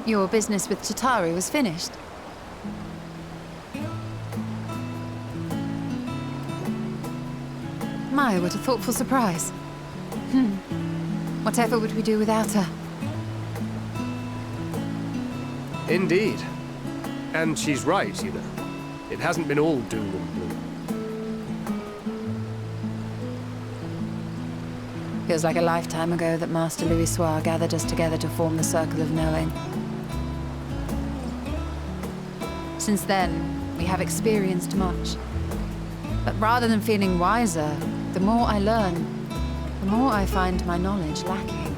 Your business with Chitauri was finished. My, what a thoughtful surprise. Whatever would we do without her? Indeed. And she's right, you know. It hasn't been all doom and gloom. Feels like a lifetime ago that Master Louis Soir gathered us together to form the Circle of Knowing. Since then, we have experienced much. But rather than feeling wiser, the more I learn, the more I find my knowledge lacking.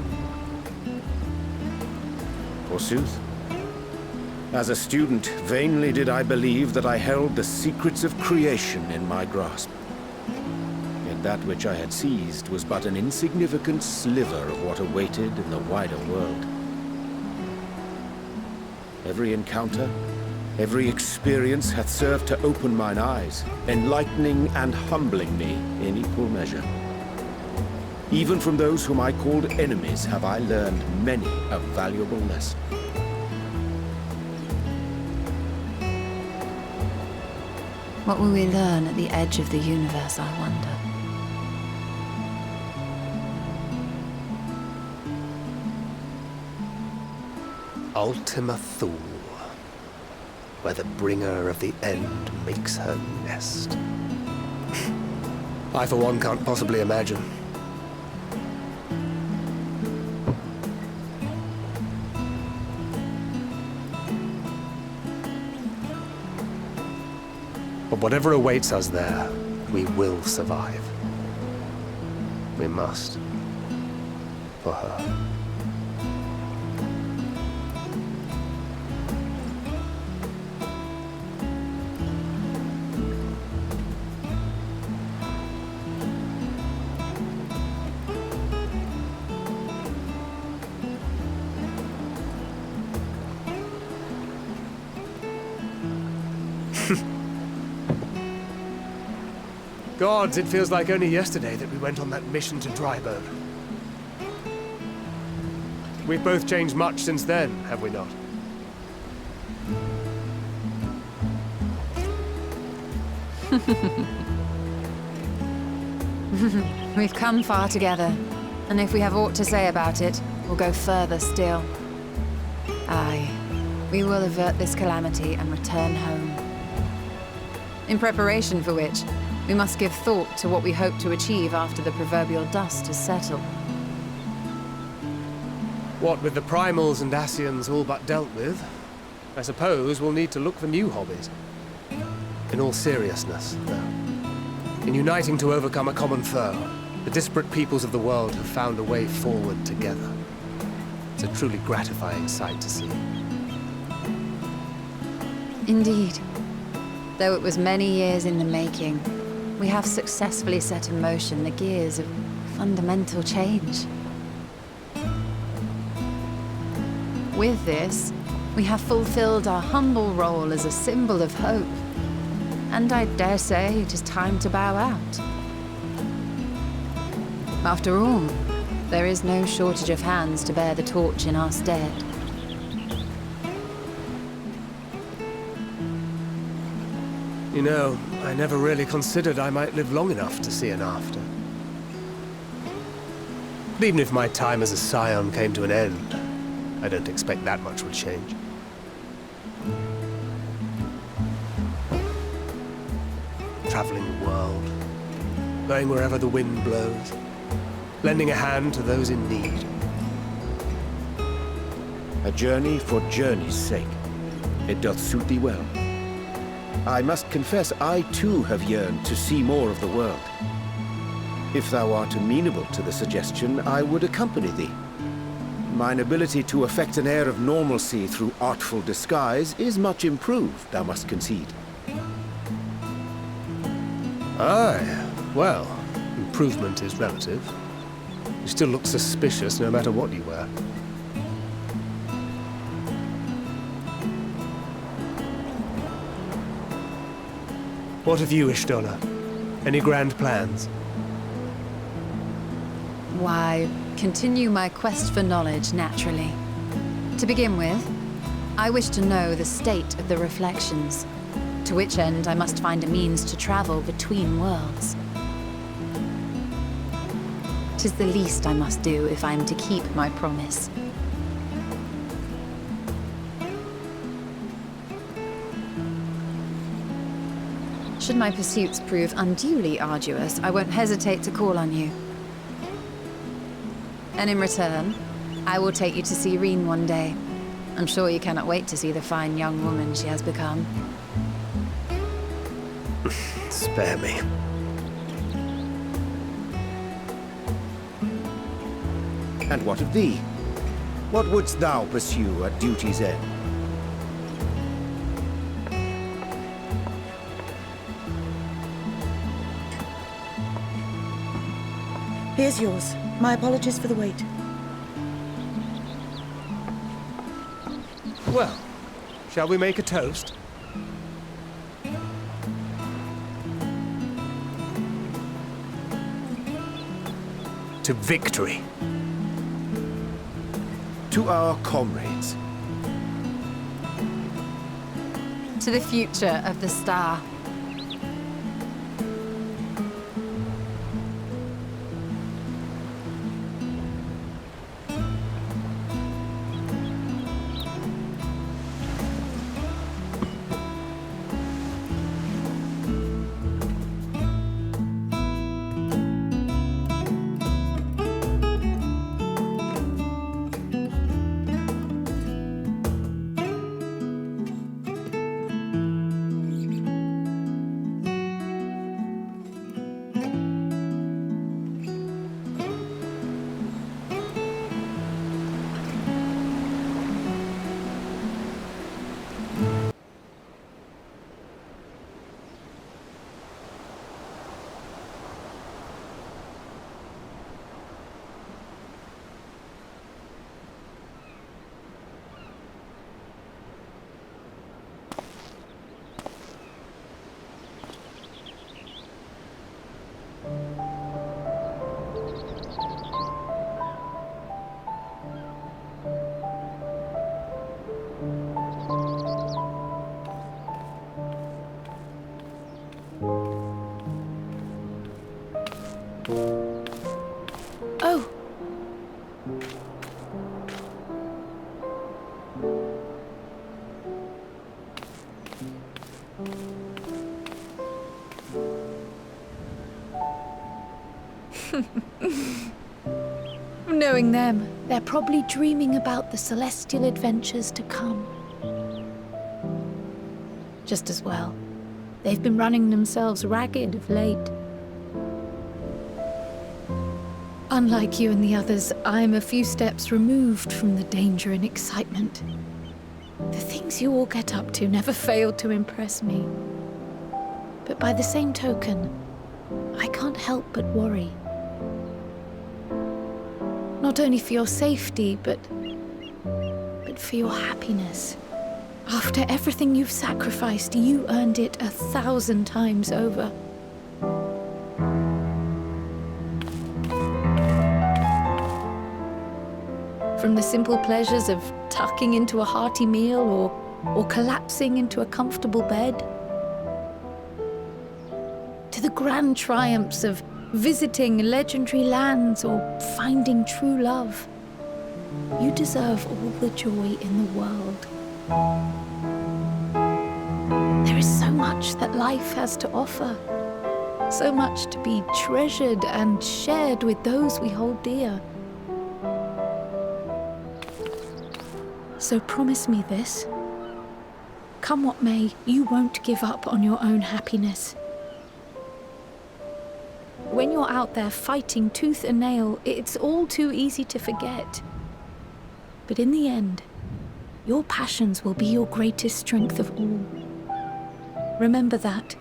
Forsooth. As a student, vainly did I believe that I held the secrets of creation in my grasp. Yet that which I had seized was but an insignificant sliver of what awaited in the wider world. Every encounter, every experience hath served to open mine eyes, enlightening and humbling me in equal measure. Even from those whom I called enemies have I learned many a valuable lesson. What will we learn at the edge of the universe, I wonder? Ultima Thule, where the bringer of the end makes her nest. I, for one, can't possibly imagine. But whatever awaits us there, we will survive. We must. For her. Gods, it feels like only yesterday that we went on that mission to Dryboat. We've both changed much since then, have we not? We've come far together, and if we have aught to say about it, we'll go further still. Aye, we will avert this calamity and return home. In preparation for which, we must give thought to what we hope to achieve after the proverbial dust has settled. What with the primals and Asians all but dealt with, I suppose we'll need to look for new hobbies. In all seriousness, though, in uniting to overcome a common foe, the disparate peoples of the world have found a way forward together. It's a truly gratifying sight to see. Indeed. Though it was many years in the making, we have successfully set in motion the gears of fundamental change. With this, we have fulfilled our humble role as a symbol of hope. And I dare say it is time to bow out. After all, there is no shortage of hands to bear the torch in our stead. You know, I never really considered I might live long enough to see an after. But even if my time as a scion came to an end, I don't expect that much would change. Traveling the world, going wherever the wind blows, lending a hand to those in need. A journey for journey's sake. It doth suit thee well. I must confess, I too have yearned to see more of the world. If thou art amenable to the suggestion, I would accompany thee. Mine ability to effect an air of normalcy through artful disguise is much improved, thou must concede. Aye, well, improvement is relative. You still look suspicious no matter what you wear. What of you, Ishtola? Any grand plans? Why, continue my quest for knowledge, naturally. To begin with, I wish to know the state of the reflections, to which end I must find a means to travel between worlds. 'Tis the least I must do if I am to keep my promise. Should my pursuits prove unduly arduous, I won't hesitate to call on you. And in return, I will take you to see Reen one day. I'm sure you cannot wait to see the fine young woman she has become. Spare me. And what of thee? What wouldst thou pursue at duty's end? Here's yours. My apologies for the wait. Well, shall we make a toast? To victory. To our comrades. To the future of the star. Oh. Knowing them, they're probably dreaming about the celestial adventures to come. Just as well. They've been running themselves ragged of late. Unlike you and the others, I'm a few steps removed from the danger and excitement. The things you all get up to never fail to impress me. But by the same token, I can't help but worry. Not only for your safety, but for your happiness. After everything you've sacrificed, you earned it 1,000 times over. From the simple pleasures of tucking into a hearty meal or collapsing into a comfortable bed, to the grand triumphs of visiting legendary lands or finding true love. You deserve all the joy in the world. There is so much that life has to offer, so much to be treasured and shared with those we hold dear. So promise me this. Come what may, you won't give up on your own happiness. When you're out there fighting tooth and nail, it's all too easy to forget. But in the end, your passions will be your greatest strength of all. Remember that.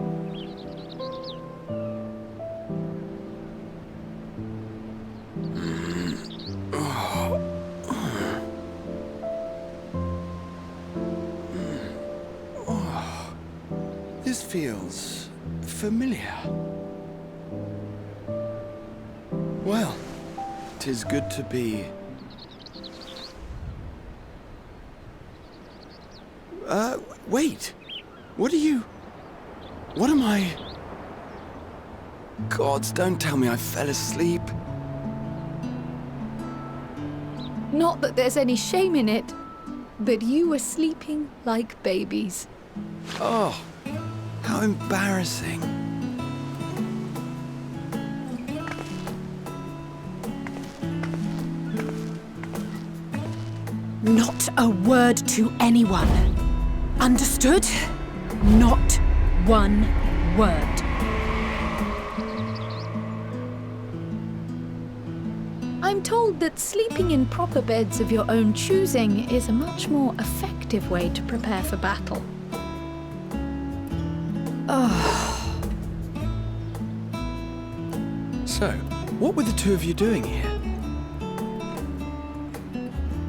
This feels familiar. Well, 'tis good to be Wait. What are you... What am I... Gods, don't tell me I fell asleep. Not that there's any shame in it, but you were sleeping like babies. Oh, how embarrassing. Not a word to anyone. Understood? Not one word. I'm told that sleeping in proper beds of your own choosing is a much more effective way to prepare for battle. So, what were the two of you doing here?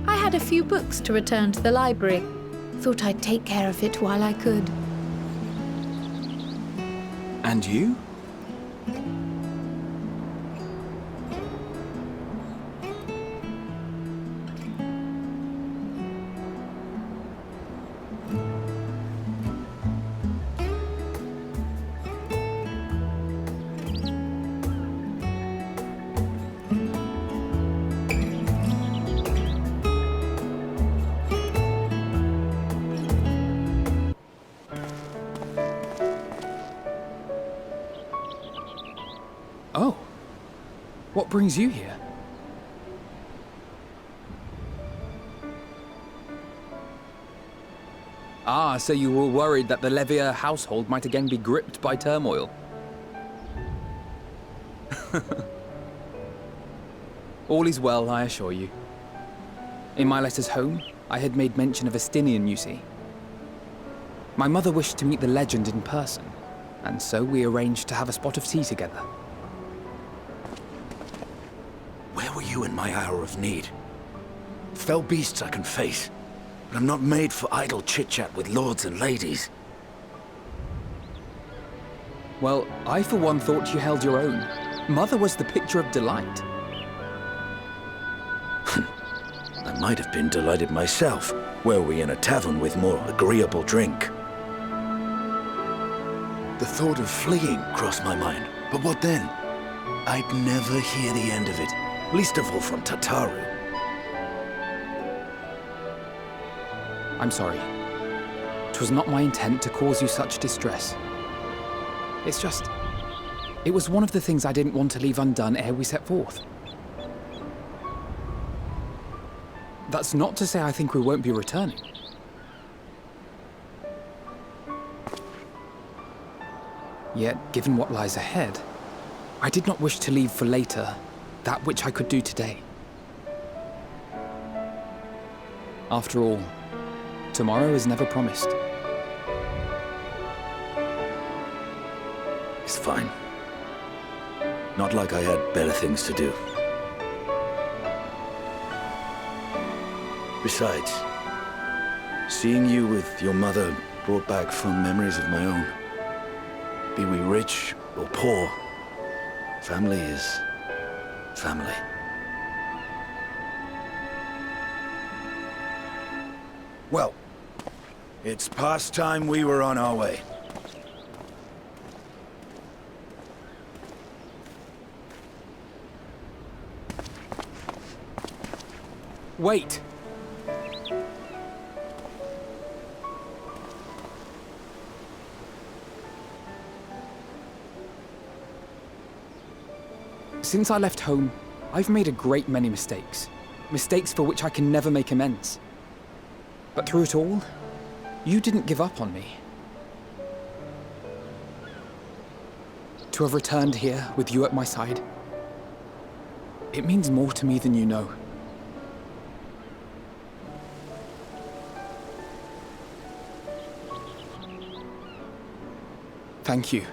I had a few books to return to the library. Thought I'd take care of it while I could. And you? Oh. What brings you here? Ah, so you were worried that the Levier household might again be gripped by turmoil. All is well, I assure you. In my letters home, I had made mention of Estinian, you see. My mother wished to meet the legend in person, and so we arranged to have a spot of tea together. Where were you in my hour of need? Fell beasts I can face, but I'm not made for idle chit-chat with lords and ladies. Well, I for one thought you held your own. Mother was the picture of delight. I might have been delighted myself, were we in a tavern with more agreeable drink. The thought of fleeing crossed my mind, but what then? I'd never hear the end of it, least of all from Tataru. I'm sorry. 'Twas not my intent to cause you such distress. It's just... it was one of the things I didn't want to leave undone ere we set forth. That's not to say I think we won't be returning. Yet, given what lies ahead, I did not wish to leave for later that which I could do today. After all, tomorrow is never promised. It's fine. Not like I had better things to do. Besides, seeing you with your mother brought back fond memories of my own. Be we rich or poor, family is family. Well, it's past time we were on our way. Wait! Since I left home, I've made a great many mistakes. Mistakes for which I can never make amends. But through it all, you didn't give up on me. To have returned here with you at my side, it means more to me than you know. Thank you,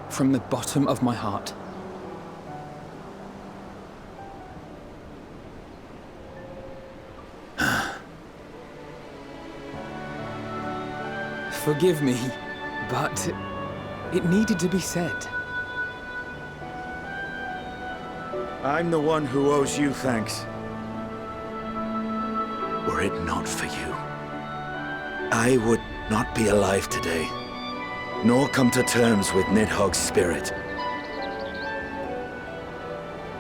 from the bottom of my heart. Forgive me, but it needed to be said. I'm the one who owes you thanks. Were it not for you, I would not be alive today, nor come to terms with Nidhogg's spirit.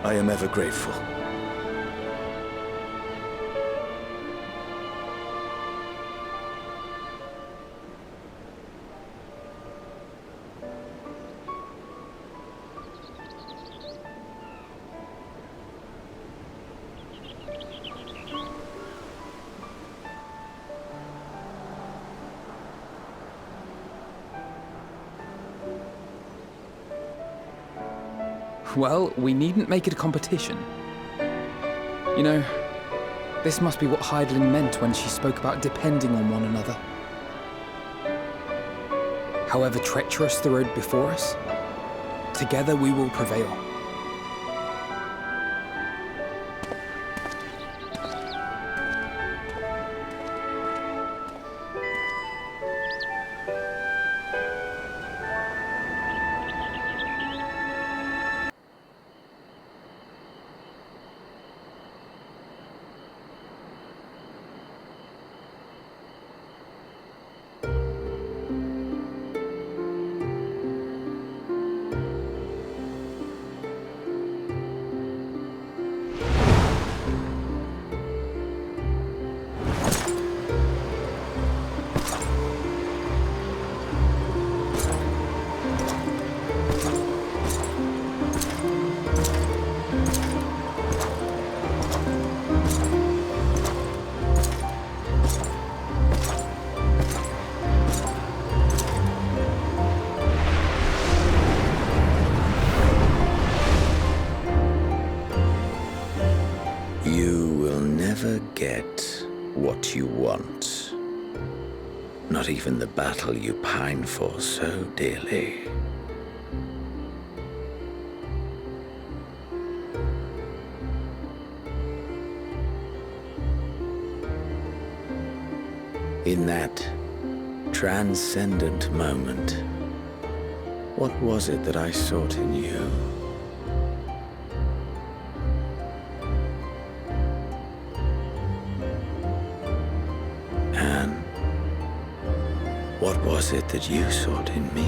I am ever grateful. Well, we needn't make it a competition. You know, this must be what Hydaelyn meant when she spoke about depending on one another. However treacherous the road before us, together we will prevail. You will never get what you want. Not even the battle you pine for so dearly. In that transcendent moment, what was it that I sought in you? And what was it that you sought in me?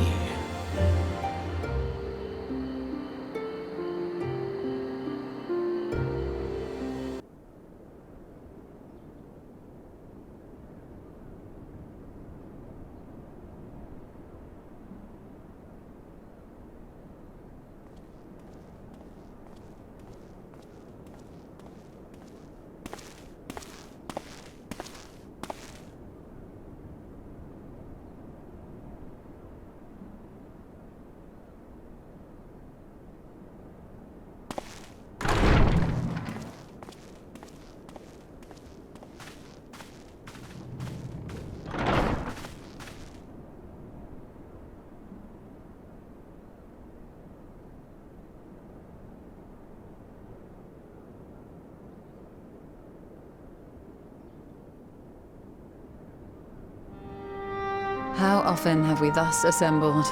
How often have we thus assembled?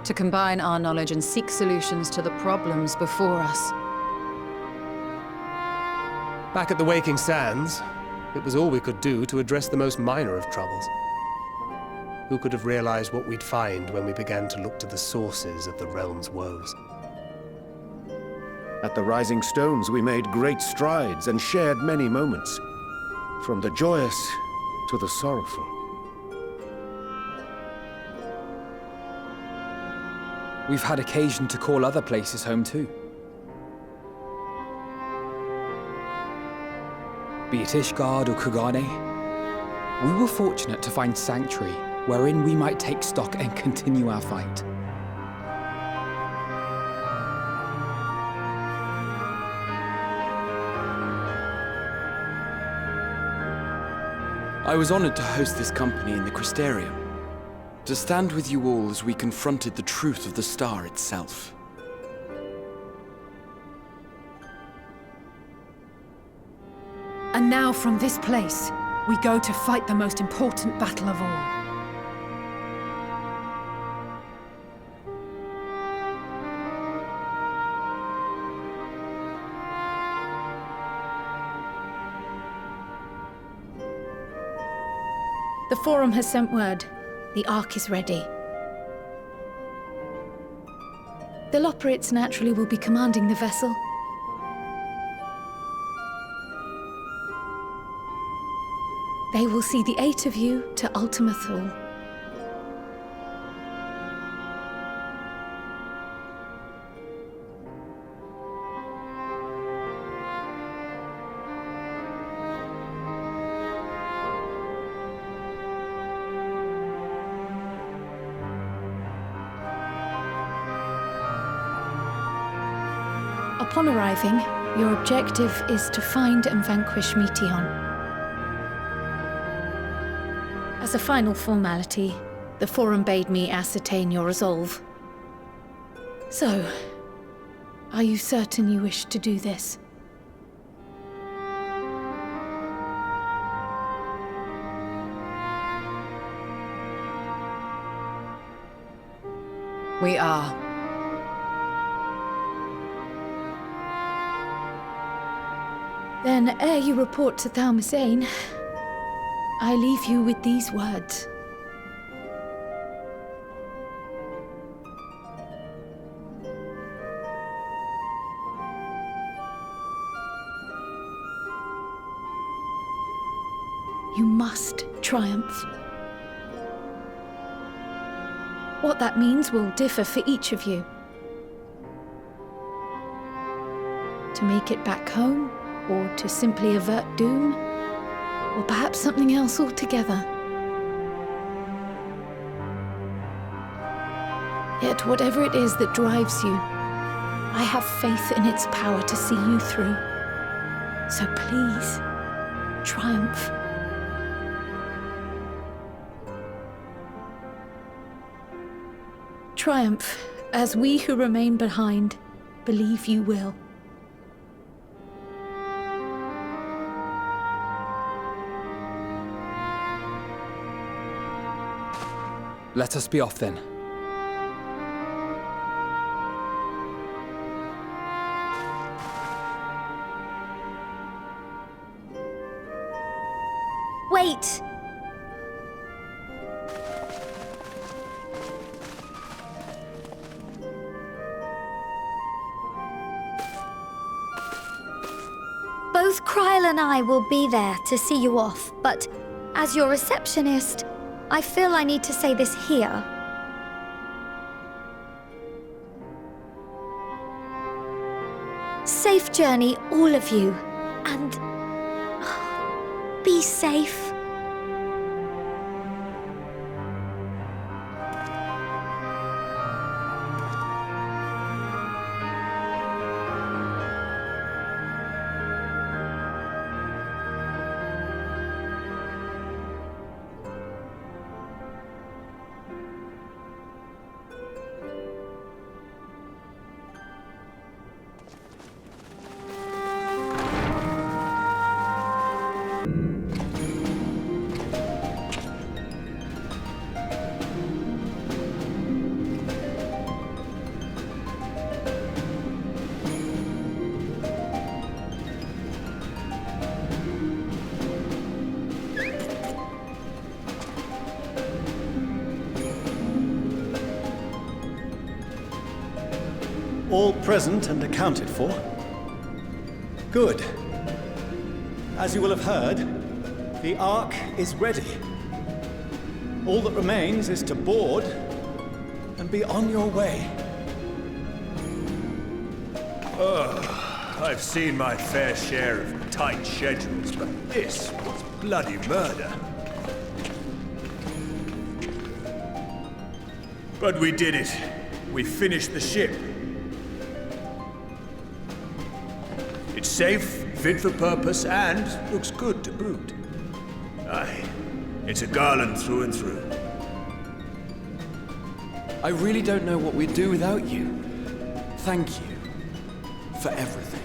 To combine our knowledge and seek solutions to the problems before us. Back at the Waking Sands, it was all we could do to address the most minor of troubles. Who could have realized what we'd find when we began to look to the sources of the realm's woes? At the Rising Stones, we made great strides and shared many moments. From the joyous to the sorrowful. We've had occasion to call other places home too. Be it Ishgard or Kugane, we were fortunate to find sanctuary wherein we might take stock and continue our fight. I was honored to host this company in the Crystarium, to stand with you all as we confronted the truth of the star itself. And now from this place, we go to fight the most important battle of all. The Forum has sent word. The Ark is ready. The Loporrits naturally will be commanding the vessel. They will see the 8 of you to Ultima Thule. Upon arriving, your objective is to find and vanquish Meteon. As a final formality, the Forum bade me ascertain your resolve. So, are you certain you wish to do this? We are. Then, ere you report to Thalmasane, I leave you with these words. You must triumph. What that means will differ for each of you. To make it back home, or to simply avert doom, or perhaps something else altogether. Yet whatever it is that drives you, I have faith in its power to see you through. So please, triumph. Triumph, as we who remain behind believe you will. Let us be off then. Wait! Both Kryl and I will be there to see you off, but as your receptionist, I feel I need to say this here. Safe journey, all of you, and be safe. All present and accounted for? Good. As you will have heard, the Ark is ready. All that remains is to board and be on your way. I've seen my fair share of tight schedules, but this was bloody murder. But we did it. We finished the ship. It's safe, fit for purpose, and looks good to boot. Aye, it's a garland through and through. I really don't know what we'd do without you. Thank you for everything.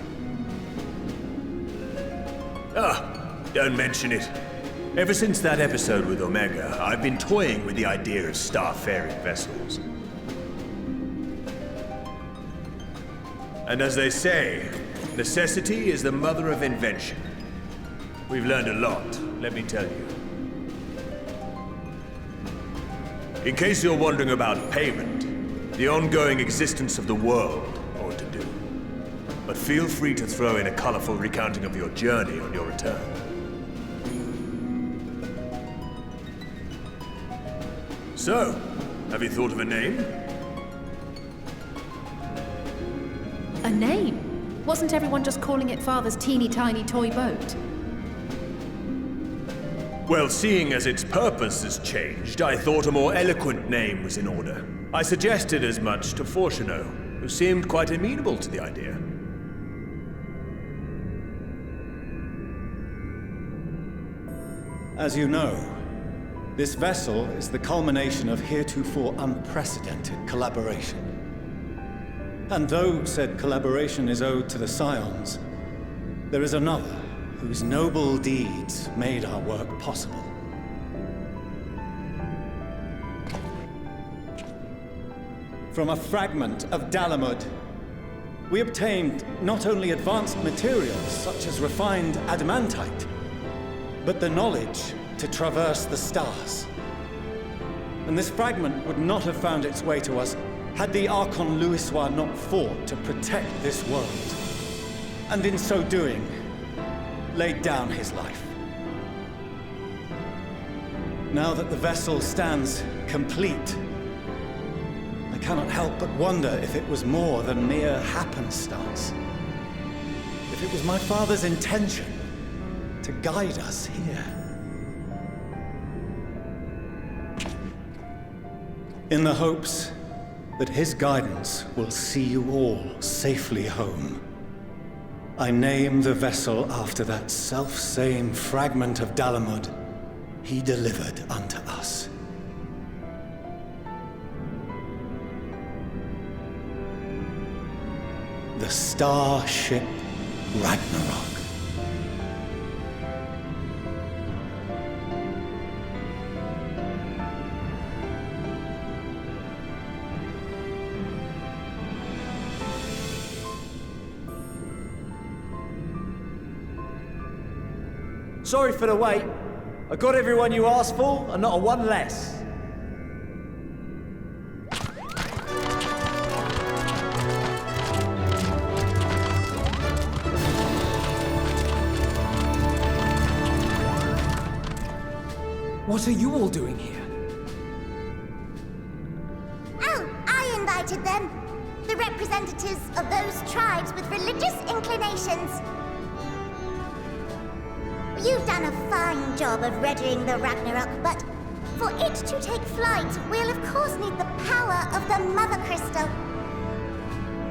Don't mention it. Ever since that episode with Omega, I've been toying with the idea of starfaring vessels. And as they say, necessity is the mother of invention. We've learned a lot, let me tell you. In case you're wondering about payment, the ongoing existence of the world ought to do. But feel free to throw in a colorful recounting of your journey on your return. So, have you thought of a name? A name? Wasn't everyone just calling it Father's teeny tiny toy boat? Well, seeing as its purpose has changed, I thought a more eloquent name was in order. I suggested as much to Fortuneau, who seemed quite amenable to the idea. As you know, this vessel is the culmination of heretofore unprecedented collaboration. And though said collaboration is owed to the Scions, there is another whose noble deeds made our work possible. From a fragment of Dalamud, we obtained not only advanced materials such as refined adamantite, but the knowledge to traverse the stars. And this fragment would not have found its way to us had the Archon Louisois not fought to protect this world, and in so doing, laid down his life. Now that the vessel stands complete, I cannot help but wonder if it was more than mere happenstance. If it was my father's intention to guide us here. In the hopes that his guidance will see you all safely home, I name the vessel after that self-same fragment of Dalamud he delivered unto us. The Starship Ragnarok. Sorry for the wait. I got everyone you asked for, and not a one less. What are you all doing here? Oh, I invited them. The representatives of those tribes with religious inclinations. You've done a fine job of readying the Ragnarok, but for it to take flight, we'll of course need the power of the Mother Crystal.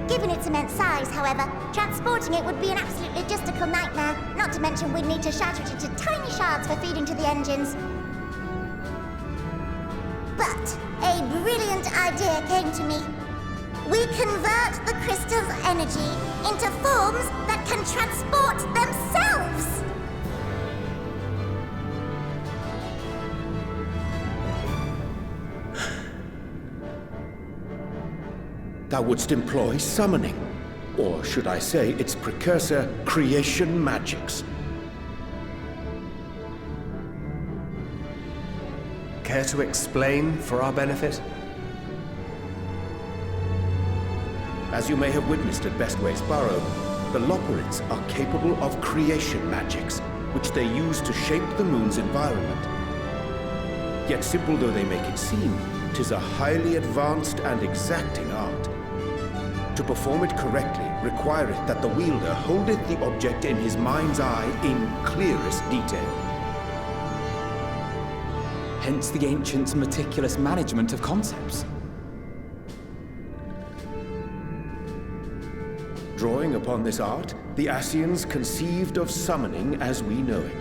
Given its immense size, however, transporting it would be an absolute logistical nightmare, not to mention we'd need to shatter it into tiny shards for feeding to the engines. But a brilliant idea came to me. We convert the crystal's energy into forms that can transport themselves! Thou wouldst employ summoning, or should I say its precursor, creation magics. Care to explain for our benefit? As you may have witnessed at Bestways Burrow, the Loperids are capable of creation magics, which they use to shape the moon's environment. Yet simple though they make it seem, 'tis a highly advanced and exacting art. To perform it correctly requireth that the wielder holdeth the object in his mind's eye in clearest detail. Hence the ancients' meticulous management of concepts. Drawing upon this art, the Ascians conceived of summoning as we know it.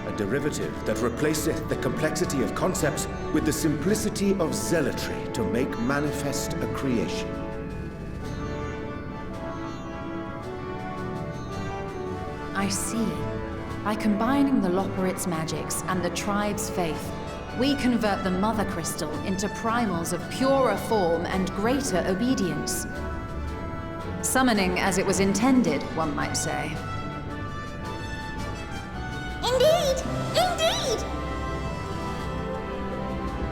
A derivative that replaceth the complexity of concepts with the simplicity of zealotry to make manifest a creation. I see. By combining the Loperit's magics and the tribe's faith, we convert the Mother Crystal into primals of purer form and greater obedience. Summoning as it was intended, one might say. Indeed! Indeed!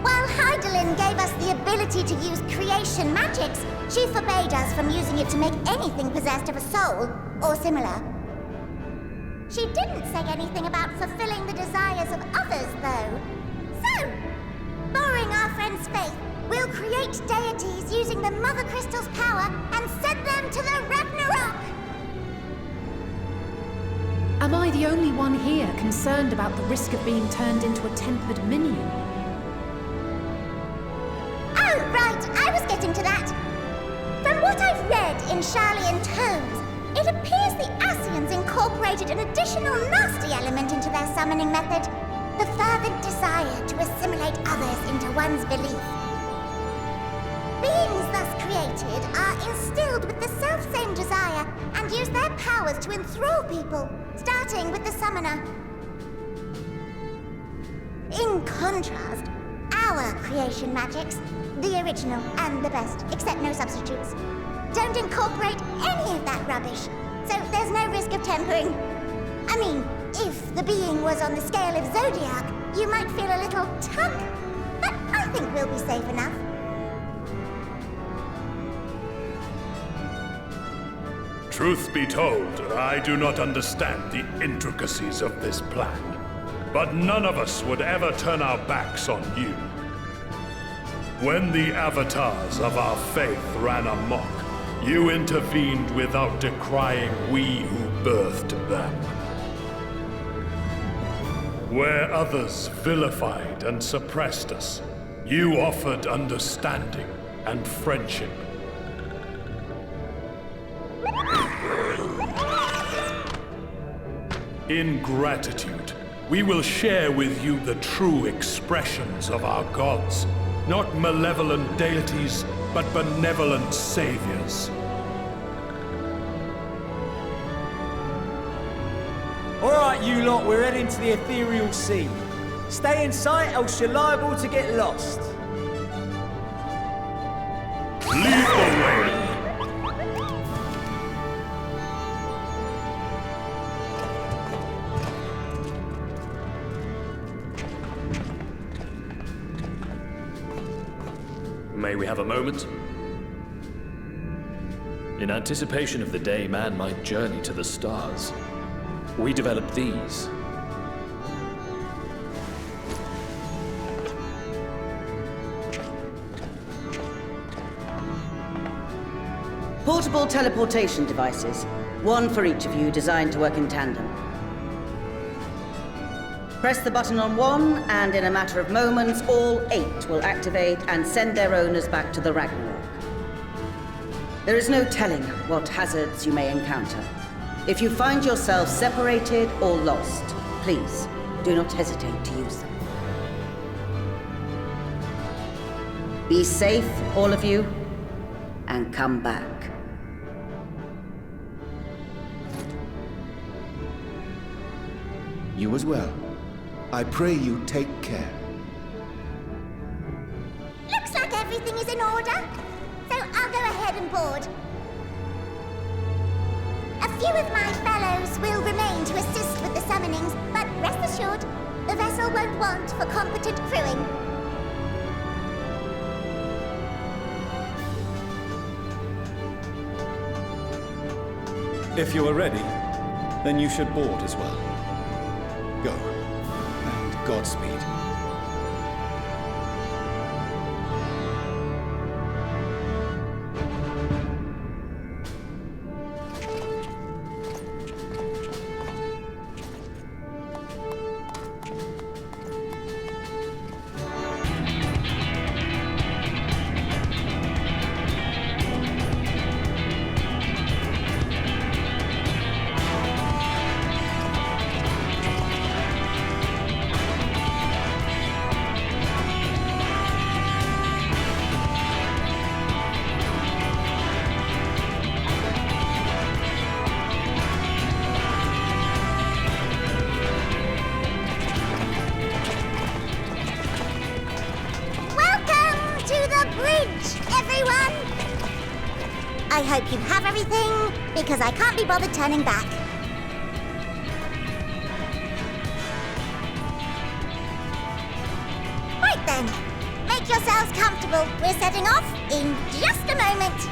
While Gwendolyn gave us the ability to use creation magics, she forbade us from using it to make anything possessed of a soul, or similar. She didn't say anything about fulfilling the desires of others, though. So, borrowing our friend's faith, we'll create deities using the Mother Crystal's power and send them to the Ragnarok! Am I the only one here concerned about the risk of being turned into a tempered minion? Oh, right, I was getting to that. From what I've read in Sharlayan tomes, it appears the Ascians incorporated an additional nasty element into their summoning method. The fervent desire to assimilate others into one's belief. Beings thus created are instilled with the self-same desire and use their powers to enthrall people, starting with the summoner. In contrast, our creation magics, the original and the best, except no substitutes, don't incorporate any of that rubbish, so there's no risk of tempering. I mean, if the being was on the scale of Zodiac, you might feel a little tug, but I think we'll be safe enough. Truth be told, I do not understand the intricacies of this plan. But none of us would ever turn our backs on you. When the avatars of our faith ran amok, you intervened without decrying we who birthed them. Where others vilified and suppressed us, you offered understanding and friendship. In gratitude, we will share with you the true expressions of our gods. Not malevolent deities, but benevolent saviors. Alright, you lot, we're heading to the ethereal sea. Stay in sight, else you're liable to get lost. Lead the way! May we have a moment? In anticipation of the day man might journey to the stars, we developed these. Portable teleportation devices, one for each of you, designed to work in tandem. Press the button on one, and in a matter of moments, all 8 will activate and send their owners back to the Ragnarok. There is no telling what hazards you may encounter. If you find yourself separated or lost, please do not hesitate to use them. Be safe, all of you, and come back. You as well. I pray you take care. Looks like everything is in order, so I'll go ahead and board. A few of my fellows will remain to assist with the summonings, but rest assured, the vessel won't want for competent crewing. If you are ready, then you should board as well. Go, and Godspeed. I hope you have everything, because I can't be bothered turning back. Right then, make your yourselves comfortable. We're setting off in just a moment.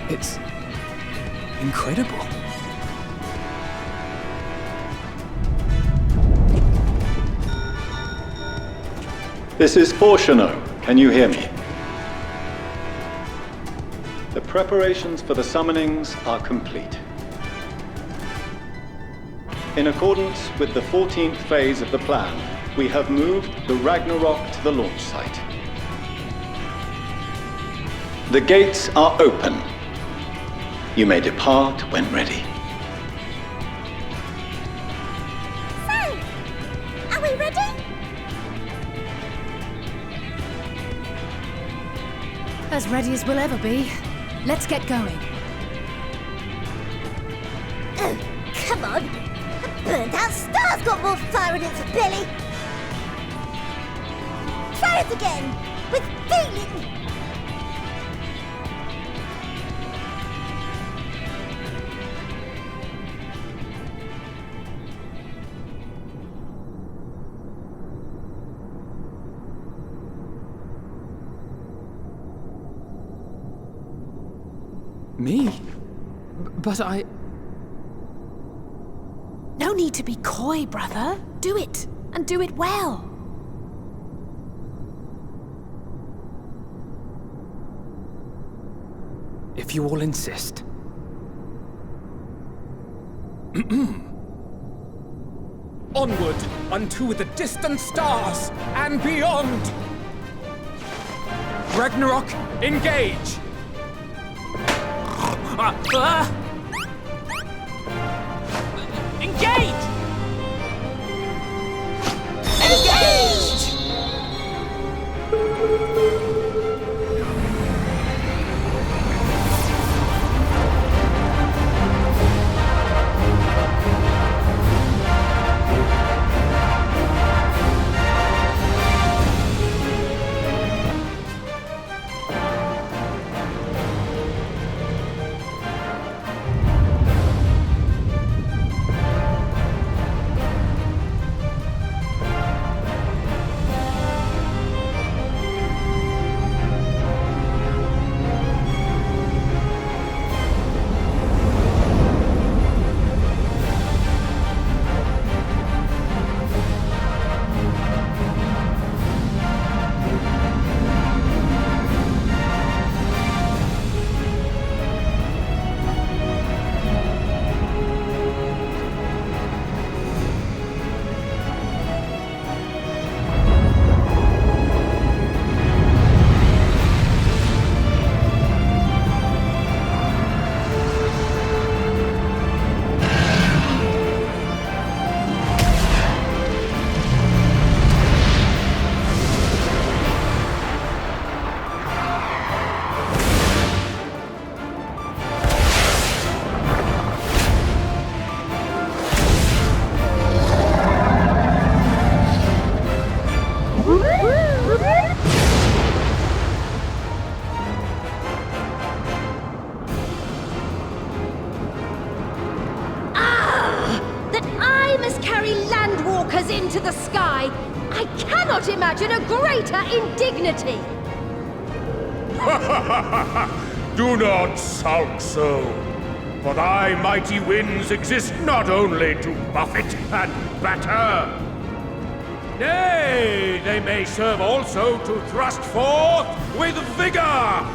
It's incredible. This is Fortuno. Can you hear me? The preparations for the summonings are complete. In accordance with the 14th phase of the plan, we have moved the Ragnarok to the launch site. The gates are open. You may depart when ready. So, are we ready? As ready as we'll ever be. Let's get going. Oh, come on. A burnt-out star's got more fire in its belly. Try it again, with feeling. Me? But I... No need to be coy, brother. Do it, and do it well. If you all insist. Onward unto the distant stars and beyond! Ragnarok, engage! Engage! Engage! Into the sky. I cannot imagine a greater indignity. Do not sulk so. For thy mighty winds exist not only to buffet and batter. Nay, they may serve also to thrust forth with vigor.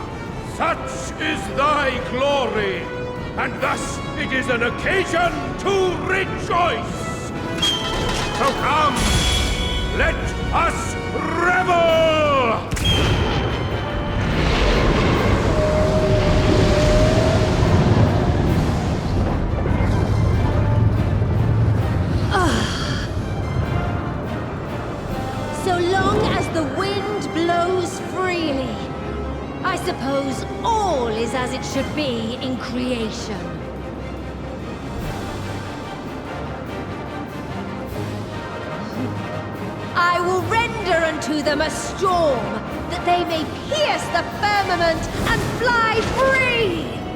Such is thy glory, and thus it is an occasion to rejoice. So come, let us revel! So long as the wind blows freely, I suppose all is as it should be in creation. I will render unto them a storm that they may pierce the firmament and fly free!